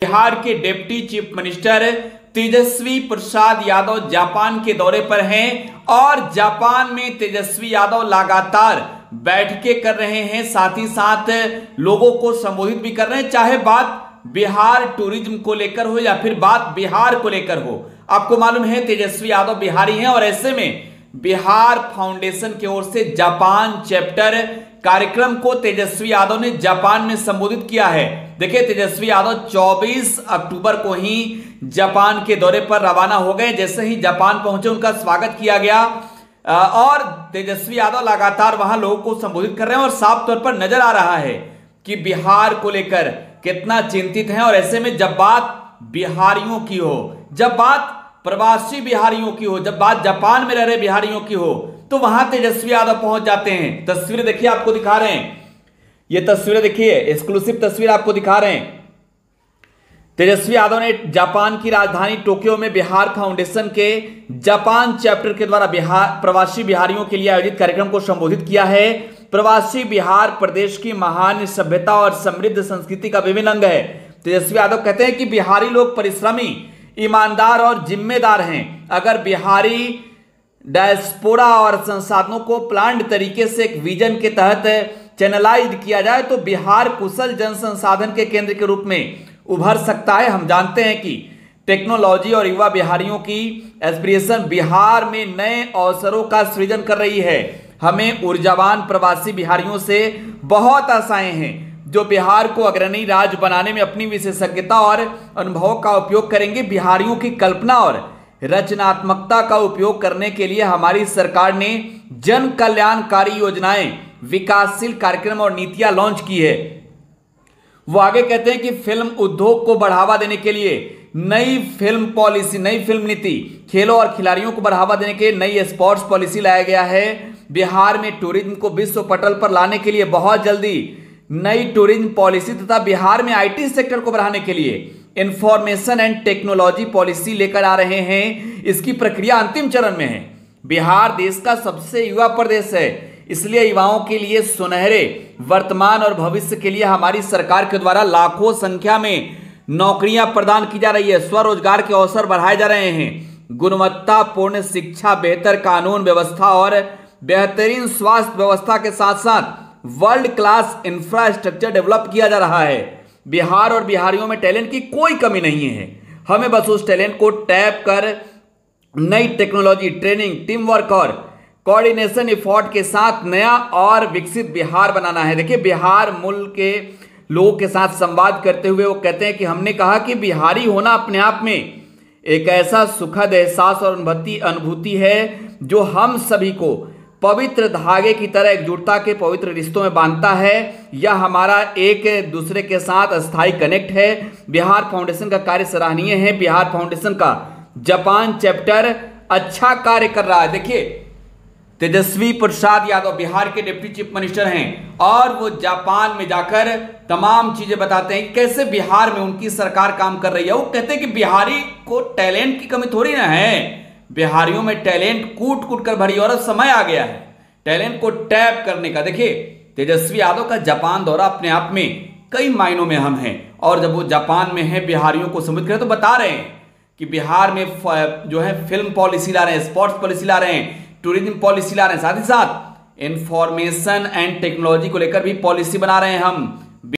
बिहार के deputy chief minister Tejashwi Prasad Yadav Japan के दौरे पर हैं और जापान में तेजस्वी यादव लगातार बैठकें कर रहे हैं, साथ ही साथ लोगों को संबोधित भी कर रहे हैं, चाहे बात बिहार टूरिज्म को लेकर हो या फिर बात बिहार को लेकर हो। आपको मालूम है तेजस्वी यादव बिहारी हैं और ऐसे में बिहार फाउंडेशन की ओर से जापान चैप्टर कार्यक्रम को तेजस्वी यादव ने जापान में संबोधित किया है। देखिए, तेजस्वी यादव 24 अक्टूबर को ही जापान के दौरे पर रवाना हो गए। जैसे ही जापान पहुंचे उनका स्वागत किया गया और तेजस्वी यादव लगातार वहां लोगों को संबोधित कर रहे हैं और साफ तौर पर नजर आ रहा है कि बिहार को लेकर कितना चिंतित हैं। और ऐसे में जब बात बिहारियों की हो, जब बात प्रवासी बिहारियों की हो, जब बात जापान में रह रहे बिहारियों की हो, तो वहां तेजस्वी यादव पहुंच जाते हैं। तस्वीरें देखिए, आपको दिखा रहे हैं, ये तस्वीरें देखिए, एक्सक्लूसिव तस्वीर आपको दिखा रहे हैं। तेजस्वी यादव ने जापान की राजधानी टोक्यो में बिहार फाउंडेशन के जापान चैप्टर के द्वारा प्रवासी बिहारियों के लिए आयोजित कार्यक्रम को संबोधित किया है। प्रवासी बिहार प्रदेश की महान सभ्यता और समृद्ध संस्कृति का विभिन्न अंग है। तेजस्वी यादव कहते हैं कि बिहारी लोग परिश्रमी, ईमानदार और जिम्मेदार हैं। अगर बिहारी डायस्पोरा और संसाधनों को प्लान्ड तरीके से एक विजन के तहत चैनलाइज किया जाए तो बिहार कुशल जन संसाधन के केंद्र के रूप में उभर सकता है। हम जानते हैं कि टेक्नोलॉजी और युवा बिहारियों की एस्पिरेशन बिहार में नए अवसरों का सृजन कर रही है। हमें ऊर्जावान प्रवासी बिहारियों से बहुत आशाएं हैं जो बिहार को अग्रणी राज्य बनाने में अपनी विशेषज्ञता और अनुभवों का उपयोग करेंगे। बिहारियों की कल्पना और रचनात्मकता का उपयोग करने के लिए हमारी सरकार ने जन कल्याणकारी योजनाएं, विकासशील कार्यक्रम और नीतियां लॉन्च की है। वो आगे कहते हैं कि फिल्म उद्योग को बढ़ावा देने के लिए नई फिल्म पॉलिसी, नई फिल्म नीति, खेलों और खिलाड़ियों को बढ़ावा देने के लिए नई स्पोर्ट्स पॉलिसी लाया गया है। बिहार में टूरिज्म को विश्व पटल पर लाने के लिए बहुत जल्दी नई टूरिज्म पॉलिसी तथा बिहार में आईटी सेक्टर को बढ़ाने के लिए इंफॉर्मेशन एंड टेक्नोलॉजी पॉलिसी लेकर आ रहे हैं। इसकी प्रक्रिया अंतिम चरण में है। बिहार देश का सबसे युवा प्रदेश है, इसलिए युवाओं के लिए सुनहरे वर्तमान और भविष्य के लिए हमारी सरकार के द्वारा लाखों संख्या में नौकरियां प्रदान की जा रही है। स्वरोजगार के अवसर बढ़ाए जा रहे हैं। गुणवत्तापूर्ण शिक्षा, बेहतर कानून व्यवस्था और बेहतरीन स्वास्थ्य व्यवस्था के साथ साथ वर्ल्ड क्लास इंफ्रास्ट्रक्चर डेवलप किया जा रहा है। बिहार और बिहारियों में टैलेंट की कोई कमी नहीं है। हमें बस उस टैलेंट को टैप कर नई टेक्नोलॉजी, ट्रेनिंग, टीम वर्क और कोऑर्डिनेशन एफर्ट के साथ नया और विकसित बिहार बनाना है। देखिए, बिहार मूल के लोगों के साथ संवाद करते हुए वो कहते हैं कि हमने कहा कि बिहारी होना अपने आप में एक ऐसा सुखद एहसास और अनुभूति है जो हम सभी को पवित्र धागे की तरह एकजुटता के पवित्र रिश्तों में बांधता है। यह हमारा एक दूसरे के साथ स्थायी कनेक्ट है। बिहार फाउंडेशन का कार्य सराहनीय है। बिहार फाउंडेशन का जापान चैप्टर अच्छा कार्य कर रहा है। देखिए, तेजस्वी प्रसाद यादव बिहार के डिप्टी चीफ मिनिस्टर हैं और वो जापान में जाकर तमाम चीजें बताते हैं कैसे बिहार में उनकी सरकार काम कर रही है। वो कहते हैं कि बिहारी को टैलेंट की कमी थोड़ी ना है, बिहारियों में टैलेंट कूट कूट कर भरी और समय आ गया है टैलेंट को टैप करने का। देखिए, तेजस्वी यादव का जापान दौरा अपने आप में कई मायनों में अहम है और जब वो जापान में है बिहारियों को संबोधित करें तो बता रहे हैं कि बिहार में जो है फिल्म पॉलिसी ला रहे हैं, स्पोर्ट्स पॉलिसी ला रहे हैं, टूरिज्म पॉलिसी ला रहे हैं, साथ ही साथ इंफॉर्मेशन एंड टेक्नोलॉजी को लेकर भी पॉलिसी बना रहे हैं हम।